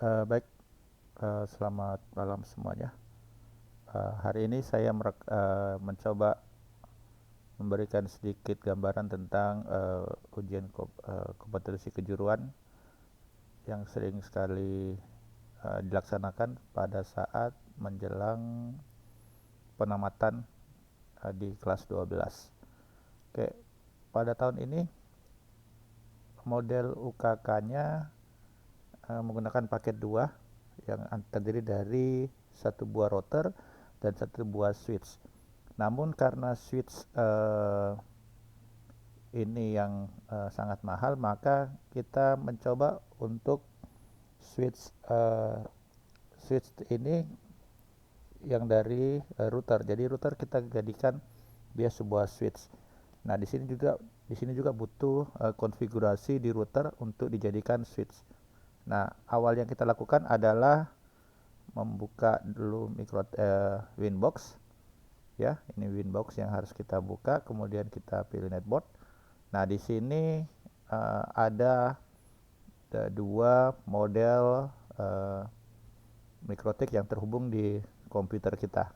Baik, selamat malam semuanya. Hari ini saya mencoba memberikan sedikit gambaran tentang ujian kompetensi kejuruan yang sering sekali dilaksanakan pada saat menjelang penamatan di kelas 12. Oke, pada tahun ini model UKK-nya menggunakan paket 2 yang terdiri dari satu buah router dan satu buah switch. Namun karena switch ini yang sangat mahal, maka kita mencoba untuk switch ini yang dari router. Jadi router kita jadikan dia sebuah switch. Nah, di sini juga butuh konfigurasi di router untuk dijadikan switch. Nah, awal yang kita lakukan adalah membuka dulu Winbox, ya. Ini Winbox yang harus kita buka, kemudian kita pilih netboard. Nah, di sini ada dua model mikrotik yang terhubung di komputer kita.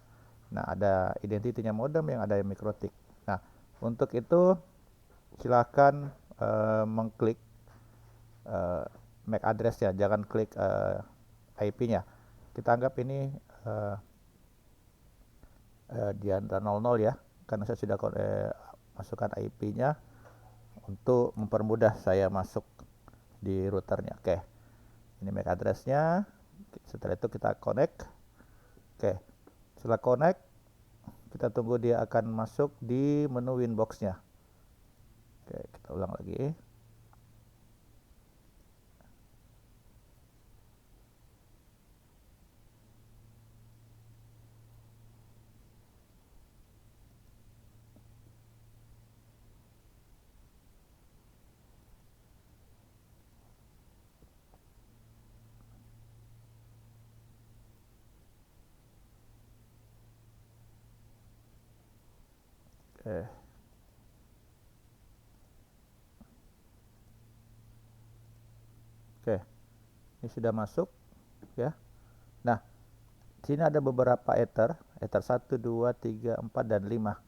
Nah, ada identitinya modem, yang ada mikrotik. Nah, untuk itu silakan mengklik MAC address ya, jangan klik IP-nya. Kita anggap ini di antara 00 ya, karena saya sudah masukkan IP-nya untuk mempermudah saya masuk di routernya. Oke, ini MAC address-nya. Setelah itu kita connect. Oke, setelah connect kita tunggu dia akan masuk di menu Winbox-nya. Oke, kita ulang lagi. Oke. Oke, ini sudah masuk ya. Nah, sini ada beberapa ether 1, 2, 3, 4, dan 5.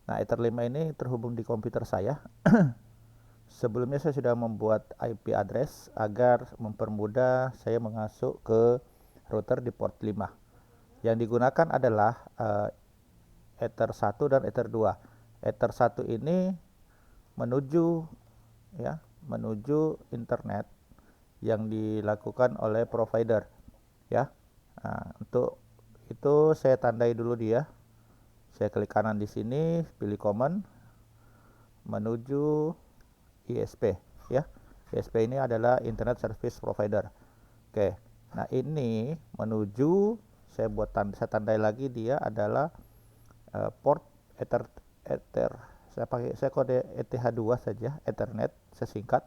Nah, ether 5 ini terhubung di komputer saya. Sebelumnya saya sudah membuat IP address agar mempermudah saya masuk ke router di port 5. Yang digunakan adalah ether 1 dan ether 2. Ether 1 ini menuju ya, menuju internet yang dilakukan oleh provider ya. Nah, untuk itu saya tandai dulu dia. Saya klik kanan di sini, pilih command menuju ISP ya. ISP ini adalah Internet Service Provider. Oke. Nah, ini menuju saya tandai lagi dia adalah port ether saya kode ETH2 saja, Ethernet saya singkat,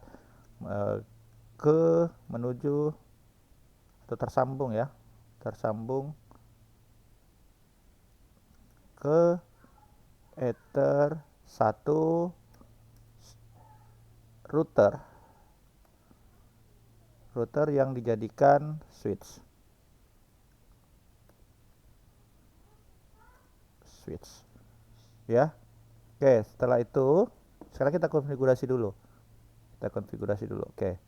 ke menuju atau tersambung ya. Tersambung ke ether 1 router yang dijadikan switch ya. Oke, setelah itu sekarang kita konfigurasi dulu. Oke,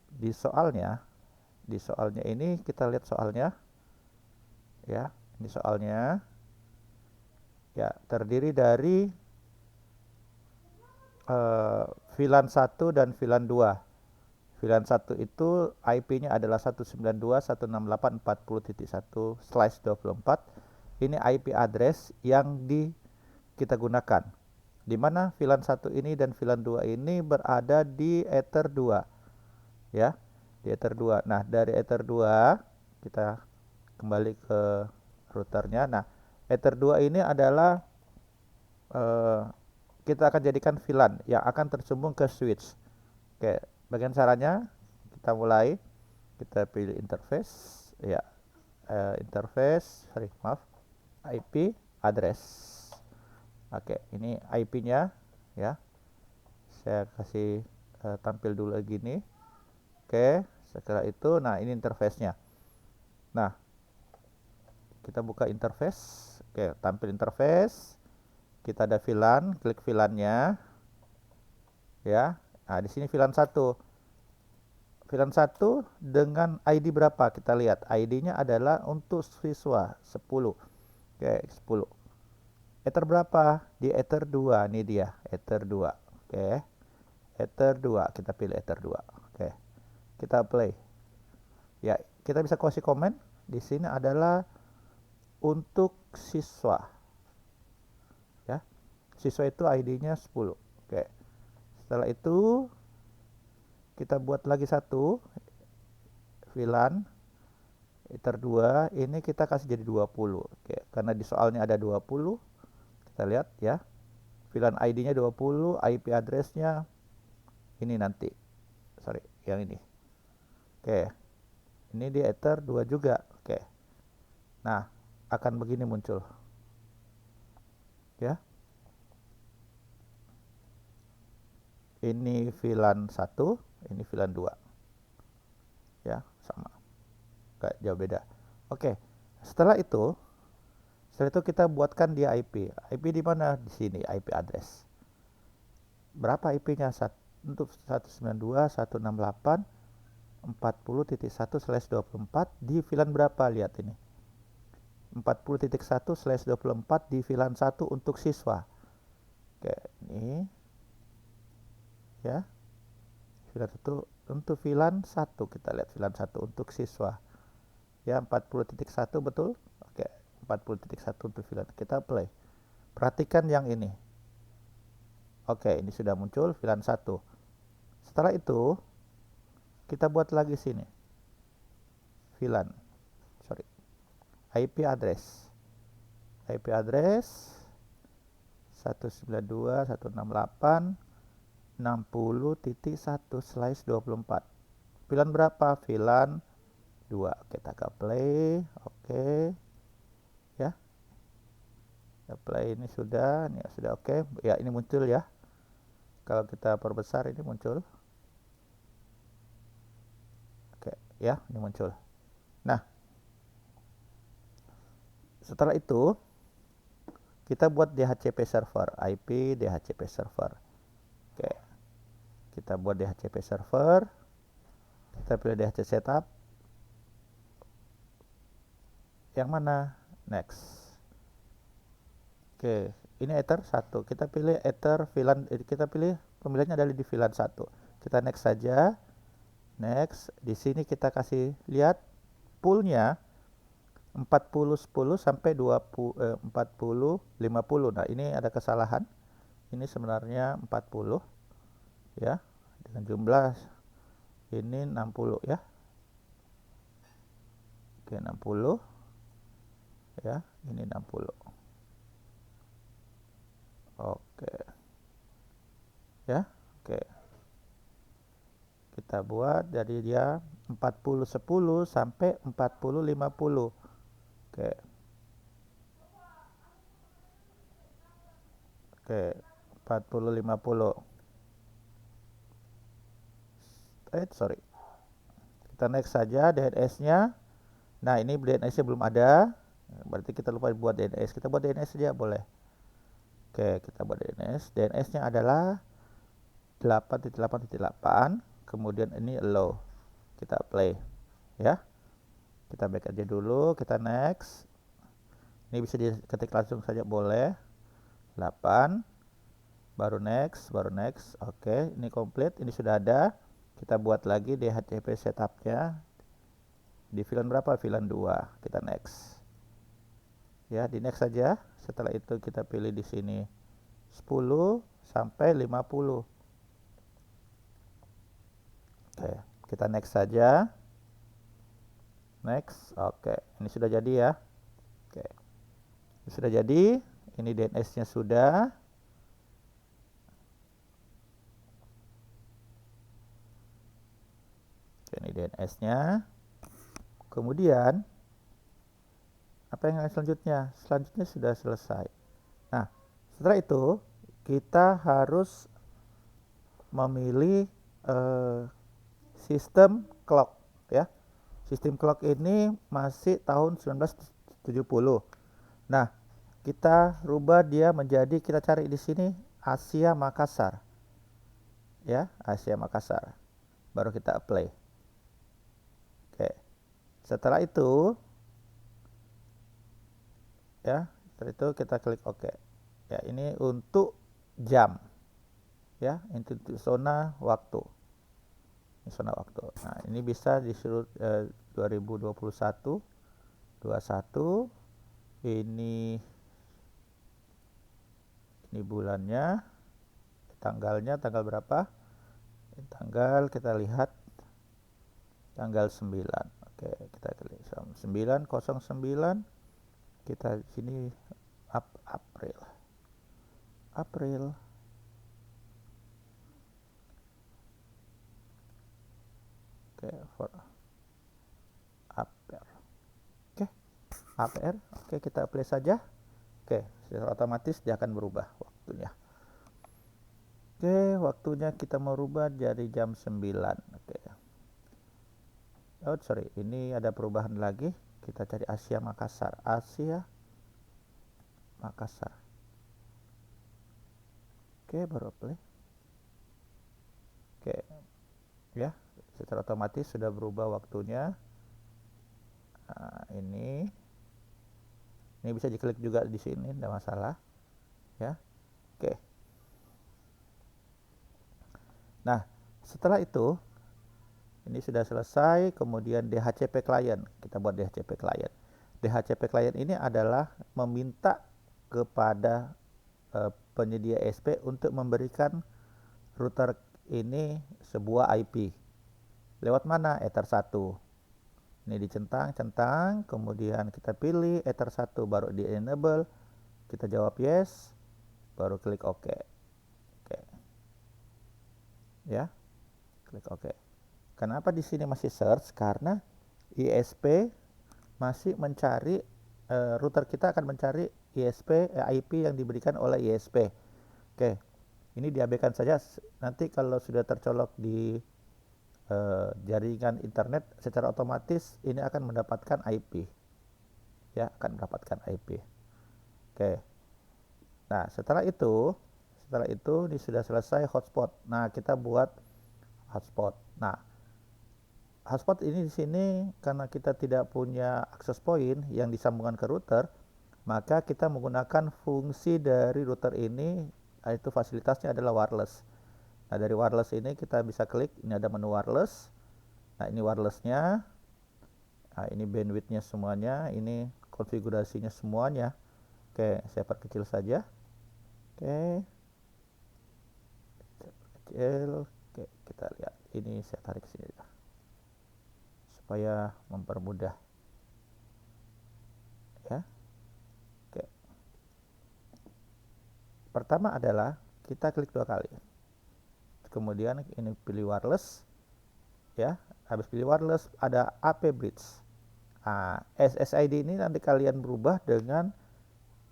di soalnya ini kita lihat soalnya ya. Ini soalnya ya, terdiri dari VLAN 1 dan VLAN 2. VLAN 1 itu IP-nya adalah 192.168.40.1/24. Ini IP address yang kita gunakan. Di mana VLAN 1 ini dan VLAN 2 ini berada di Ether 2 ya, di Ether 2. Nah, dari Ether 2 kita kembali ke routernya. Nah, Ether 2 ini adalah kita akan jadikan VLAN yang akan tersambung ke switch. Oke, bagian caranya kita mulai, kita pilih interface ya, IP address. Oke, ini IP-nya ya. Saya kasih tampil dulu lagi nih. Oke, Setelah itu, nah ini interface-nya. Nah, kita buka interface. Oke, tampil interface. Kita ada VLAN, klik VLAN-nya. Ya. Nah, di sini VLAN 1. VLAN 1 dengan ID berapa? Kita lihat. ID-nya adalah untuk siswa 10. Oke, 10. Ether berapa? Di Ether 2, ini dia, Ether 2. Oke. Ether 2, kita pilih Ether 2. Oke. Kita play. Ya, kita bisa kasih komen. Di sini adalah untuk siswa. Ya. Siswa itu ID-nya 10. Oke. Setelah itu kita buat lagi satu VLAN Ether 2, ini kita kasih jadi 20. Oke, karena di soalnya ada 20. Kita lihat ya. VLAN ID-nya 20, IP address-nya ini nanti. Sorry, yang ini. Oke. Ini di Ether 2 juga. Oke. Nah, akan begini muncul. Ya. Ini VLAN 1, ini VLAN 2. Ya, sama. Gak jauh beda. Oke. Setelah itu kita buatkan dia IP. IP di mana? Di sini IP address. Berapa IP-nya? Untuk 192.168.40.1/24 di VLAN berapa? Lihat ini. 40.1/24 di VLAN 1 untuk siswa. Oke, ini ya. VLAN 1 untuk VLAN 1, kita lihat VLAN 1 untuk siswa. Ya, 40.1 betul? Oke, 40.1 untuk VLAN. Kita play. Perhatikan yang ini. Oke, ini sudah muncul VLAN 1. Setelah itu kita buat lagi sini. VLAN. Sorry. IP address. IP address 192.168.60.1/24. VLAN berapa? VLAN 2. Kita ke play. Oke. Ya. Kita play, ini sudah oke. Ya, ini muncul ya. Kalau kita perbesar ini muncul. Oke, ya, ini muncul. Nah, setelah itu kita buat DHCP server, IP DHCP server. Oke. Kita buat DHCP server. Kita pilih DHCP setup. Yang mana? Next. Oke, ini Ether 1. Kita pilih Ether VLAN, kita pilih pemilihannya adalah di VLAN 1. Kita next saja. Next. Di sini kita kasih lihat poolnya 40/10 sampai 40/50. Nah, ini ada kesalahan. Ini sebenarnya 40 ya. Dengan jumlah ini 60 ya. Oke, 60 ya, ini 60. Oke. Ya, oke. Kita buat dari dia 40/10 sampai 40/50. Oke. Oke, 40/50. Sorry. Kita next saja DNS-nya. Nah, ini DNS-nya belum ada. Berarti kita lupa buat DNS. Kita buat DNS saja boleh. Oke, kita buat DNS. DNS-nya adalah 8.8.8. Kemudian ini allow. Kita play. Ya. Kita back aja dulu. Kita next. Ini bisa diketik langsung saja boleh. 8. Baru next. Oke, ini komplit. Ini sudah ada. Kita buat lagi DHCP setupnya. Di VLAN berapa? VLAN 2. Kita next. Ya, di next saja. Setelah itu kita pilih di sini 10 sampai 50. Oke, kita next saja. Next. Oke, ini sudah jadi ya. Oke. Ini sudah jadi. Ini DNS-nya sudah. Oke, ini DNS-nya. Kemudian apa yang selanjutnya? Selanjutnya sudah selesai. Nah, setelah itu kita harus memilih sistem clock. Sistem clock ini masih tahun 1970. Nah, kita rubah dia menjadi, kita cari di sini Asia Makassar. Ya, Asia Makassar. Baru kita apply. Oke. Setelah itu ya, setelah itu kita klik OK. Ya, ini untuk jam. Ya, untuk zona waktu. Ini zona waktu. Nah, ini bisa disuruh 2021 21. Ini bulannya, tanggalnya tanggal berapa? Tanggal kita lihat tanggal 9. Oke, kita klik 909. Kita sini April. Oke, for APR. Oke, APR. Oke, kita apply saja. Oke, secara otomatis dia akan berubah waktunya. Oke, waktunya kita merubah dari jam 9. Oke. Oh, sorry, ini ada perubahan lagi. Kita cari Asia Makassar. Asia Makassar. Oke, baru apply. Oke. Ya, secara otomatis sudah berubah waktunya. Nah, ini bisa diklik juga di sini, tidak masalah. Ya. Oke. Nah, setelah itu ini sudah selesai, kemudian DHCP client. Kita buat DHCP client. DHCP client ini adalah meminta kepada penyedia ESP untuk memberikan router ini sebuah IP. Lewat mana? Ether 1. Ini dicentang, kemudian kita pilih Ether 1, baru di enable. Kita jawab yes, baru klik OK. Oke. Ya. Klik OK. Kenapa di sini masih search? Karena ISP masih mencari, router kita akan mencari IP yang diberikan oleh ISP. Oke, ini diabaikan saja. Nanti kalau sudah tercolok di jaringan internet, secara otomatis ini akan mendapatkan IP. Ya, akan mendapatkan IP. Oke. Nah, setelah itu ini sudah selesai hotspot. Nah, kita buat hotspot. Nah, hotspot ini di sini karena kita tidak punya access point yang disambungkan ke router, maka kita menggunakan fungsi dari router ini, yaitu fasilitasnya adalah wireless. Nah, dari wireless ini kita bisa klik, ini ada menu wireless. Nah, ini wirelessnya. Nah, ini bandwidthnya semuanya, ini konfigurasinya semuanya. Oke, saya perkecil saja. Oke. Kecil. Oke, kita lihat. Ini saya tarik sini supaya mempermudah. Ya. Oke. Pertama adalah kita klik 2 kali. Kemudian ini pilih wireless. Ya, habis pilih wireless ada AP bridge. Nah, SSID ini nanti kalian berubah dengan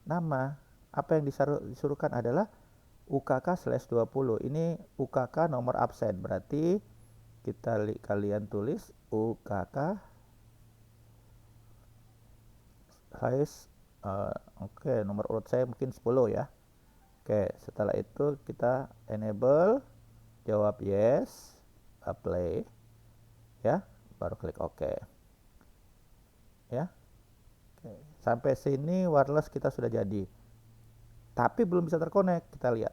nama. Apa yang disuruhkan adalah UKK/20. Ini UKK nomor absen, berarti kalian tulis UKK oke, nomor urut saya mungkin 10 ya. Oke, setelah itu kita enable, jawab yes, apply ya, baru klik OK. Ya. Oke. Sampai sini wireless kita sudah jadi. Tapi belum bisa terkonek, kita lihat.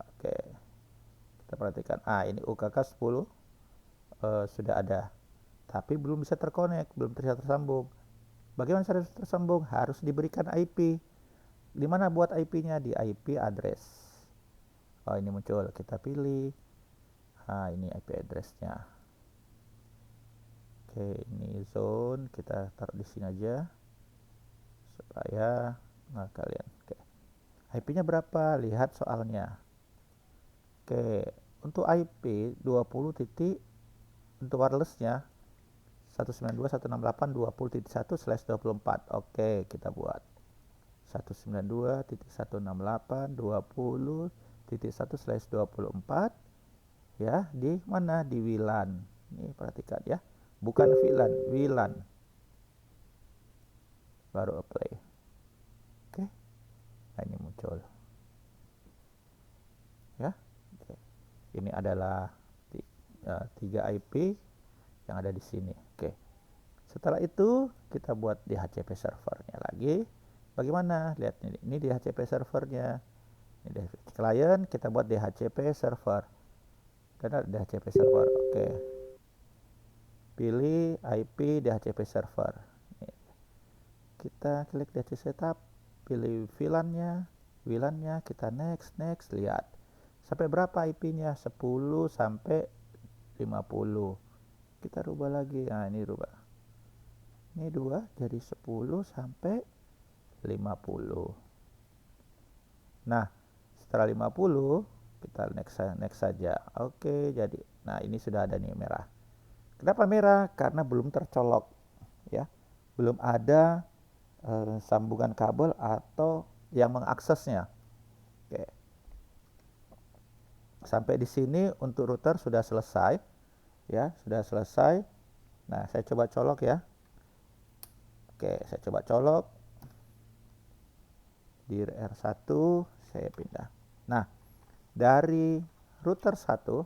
Oke. Kita perhatikan. Ini UKK 10 sudah ada. Tapi belum bisa terkonek, belum bisa tersambung. Bagaimana cara tersambung? Harus diberikan IP. Di mana buat IP-nya? Di IP address. Oh, ini muncul. Kita pilih. Ini IP address-nya. Oke, ini zone. Kita taruh di sini aja. Supaya kalian. Oke. IP-nya berapa? Lihat soalnya. Oke, untuk IP 20 titik untuk wirelessnya 192.168.20.1/24. Oke, kita buat 192.168.20.1/24 ya, di mana? Di WLAN. Ini perhatikan ya. bukan VLAN, WLAN. Baru apply. Oke. Nah, ini muncul. Ya. Oke. Ini adalah 3 IP yang ada di sini. Oke. Setelah itu kita buat DHCP servernya lagi. Bagaimana? Lihat ini DHCP servernya. Ini DHCP client, kita buat DHCP server. Dan ada DHCP server. Oke. Pilih IP DHCP server. Kita klik DHCP setup, pilih VLAN-nya, kita next, lihat. Sampai berapa IP-nya? 10 sampai 50. Kita rubah lagi. Nah, ini rubah. Ini 2 jadi 10 sampai 50. Nah, setelah 50 kita next saja. Oke, jadi nah ini sudah ada nih merah. Kenapa merah? Karena belum tercolok ya. Belum ada sambungan kabel atau yang mengaksesnya. Oke. Sampai di sini untuk router sudah selesai ya, sudah selesai. Nah, saya coba colok ya. Oke, saya coba colok di R1, saya pindah. Nah, dari router 1,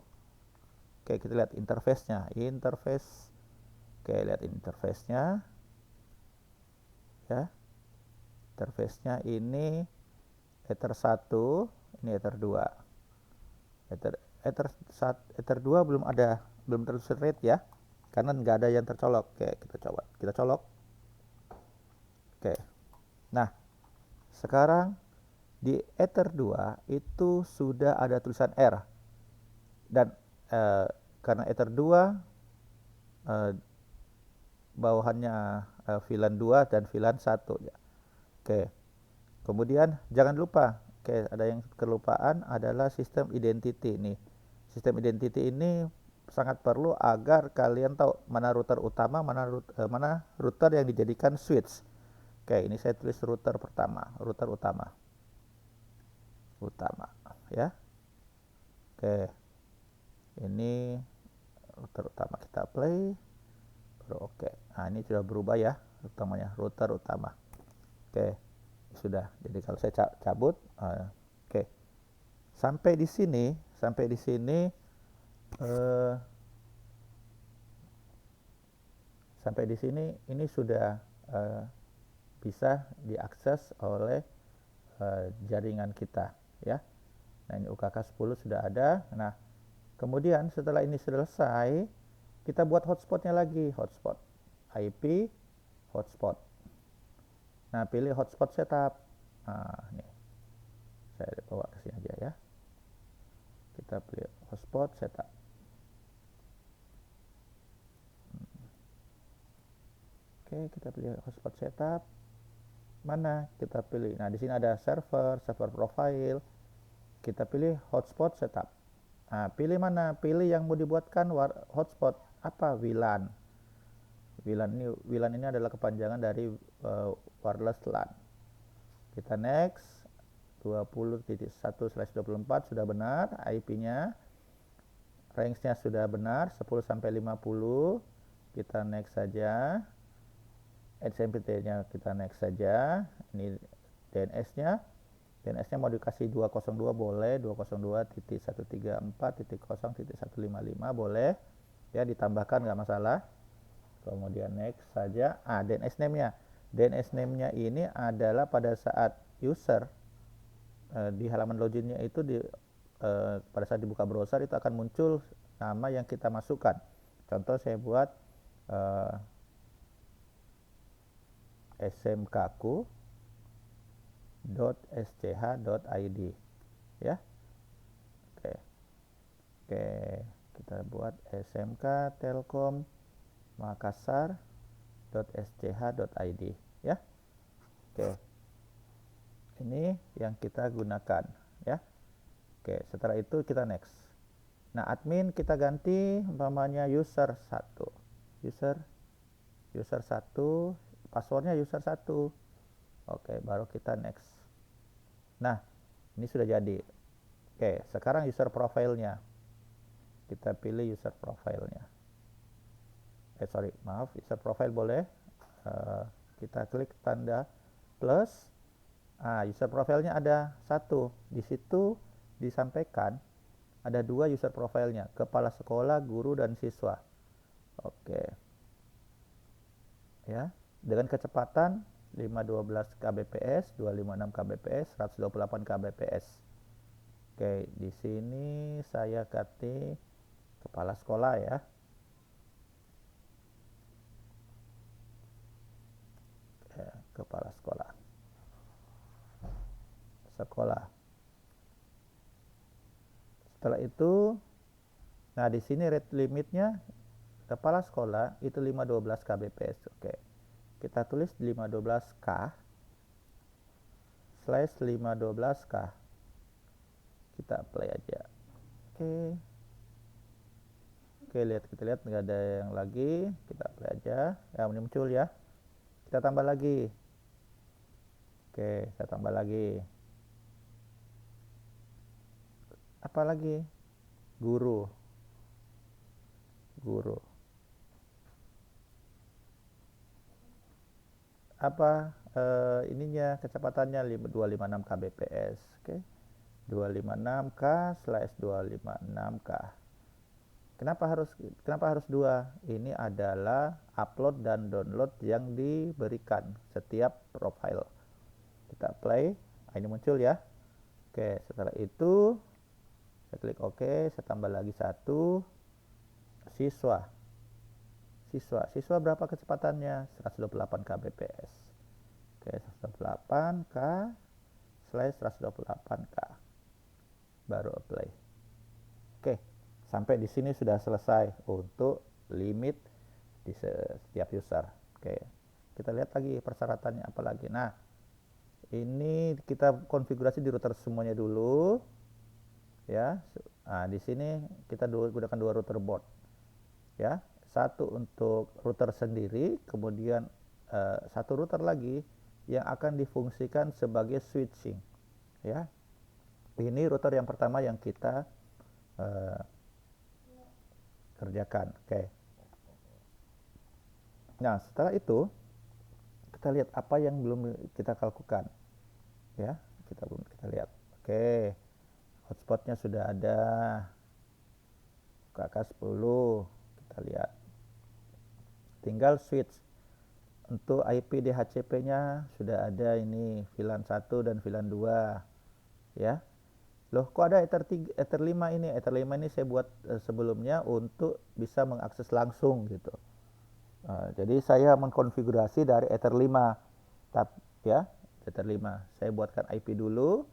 oke, kita lihat interface-nya. Oke, lihat interface-nya ya. Interface-nya ini Ether 1, ini Ether 2. Ether 2 belum terserit ya, karena nggak ada yang tercolok. Oke, kita colok. Oke, nah sekarang di Ether 2 itu sudah ada tulisan R, dan karena Ether 2 bawahannya VLAN 2 dan VLAN 1 ya. Oke, kemudian jangan lupa, ada yang kelupaan adalah sistem identity nih. Sistem identity ini sangat perlu agar kalian tahu mana router utama, mana router yang dijadikan switch. Oke, ini saya tulis router utama ya. Oke, ini router utama, kita play baru oke. Nah, ini sudah berubah ya, utamanya router utama. Oke, sudah. Jadi kalau saya cabut, oke. Sampai di sini ini sudah bisa diakses oleh jaringan kita ya. Nah, ini UKK 10 sudah ada. Nah, kemudian setelah ini selesai, kita buat hotspotnya lagi, hotspot IP hotspot. Nah, pilih hotspot setup. Nah, ini saya bawa ke sini aja ya. Kita pilih hotspot setup. Oke, kita pilih hotspot setup. Mana kita pilih? Nah, di sini ada server profile. Kita pilih hotspot setup. Nah, pilih mana? Pilih yang mau dibuatkan hotspot apa? WLAN. WLAN ini adalah kepanjangan dari wireless LAN. Kita next. 20.1/24 sudah benar IP-nya. Range-nya sudah benar 10 sampai 50. Kita next saja. XMPP-nya kita next saja. Ini DNS-nya. DNS-nya mau dikasih 202 boleh, 202.134.0.155 boleh. Ya, ditambahkan nggak masalah. Kemudian next saja. DNS name-nya. DNS name-nya ini adalah pada saat user di halaman loginnya itu pada saat dibuka browser itu akan muncul nama yang kita masukkan. Contoh saya buat smkku.sch.id ya. Oke, kita buat smk telkom makassar.sch.id ya. Oke, ini yang kita gunakan ya. Oke, setelah itu kita next. Nah, admin kita ganti umpamanya user 1. User 1, passwordnya user 1. Oke, baru kita next. Nah, ini sudah jadi. Oke, sekarang user profile-nya. Kita pilih user profile-nya. Maaf, user profile boleh. Kita klik tanda plus. User profilnya ada satu. Di situ disampaikan ada dua user profilnya, kepala sekolah, guru, dan siswa. Oke. Ya, dengan kecepatan 512 kbps, 256 kbps, 128 kbps. Oke, di sini saya ketik kepala sekolah ya. Kepala sekolah. Setelah itu, nah di sini rate limitnya kepala sekolah itu 512 kbps. Oke. Kita tulis 512K slash 512K. Kita apply aja. Oke. Kita lihat nggak ada yang lagi. Kita apply aja. Ya, ini muncul ya. Kita tambah lagi. Oke, saya tambah lagi. Apa lagi? Guru. Apa ininya kecepatannya 256 kbps. Oke. 256K slash 256K. Kenapa harus dua? Ini adalah upload dan download yang diberikan setiap profile. Kita play, ini muncul ya. Oke, setelah itu saya klik OK, saya tambah lagi satu. Siswa berapa kecepatannya? 128 kbps. Oke, 128K slash 128K. Baru apply. Oke, sampai di sini sudah selesai untuk limit di setiap user. Oke, kita lihat lagi persyaratannya apa lagi. Nah, ini kita konfigurasi di router semuanya dulu ya. Nah, di sini kita gunakan dua router board ya, satu untuk router sendiri, kemudian satu router lagi yang akan difungsikan sebagai switching ya. Ini router yang pertama yang kita kerjakan. Oke. Nah, setelah itu kita lihat apa yang belum kita lakukan ya. Kita lihat. Oke, hotspotnya sudah ada, KK10 kita lihat, tinggal switch. Untuk IP DHCP-nya sudah ada, ini VLAN 1 dan VLAN 2 ya. Loh, kok ada Ether 5 ini? Ether 5 ini saya buat sebelumnya untuk bisa mengakses langsung gitu. Jadi saya mengkonfigurasi dari Ether 5 ya, Ether 5. Saya buatkan IP dulu.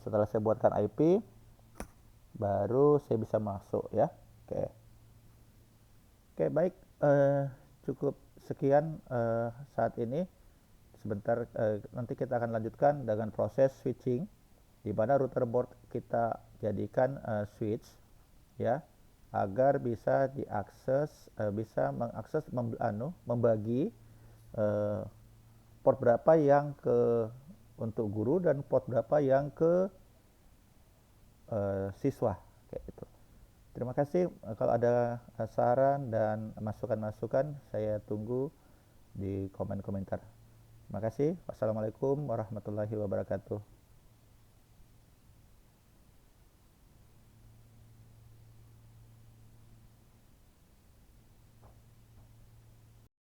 Setelah saya buatkan IP, baru saya bisa masuk ya. Oke, baik. Cukup sekian saat ini. Sebentar nanti kita akan lanjutkan dengan proses switching, di mana router board kita jadikan switch ya, agar bisa diakses, bisa mengakses, membagi port berapa yang untuk guru dan port berapa yang ke siswa kayak gitu. Terima kasih. Kalau ada saran dan masukan-masukan, saya tunggu di komen-komentar. Terima kasih. Wassalamualaikum warahmatullahi wabarakatuh.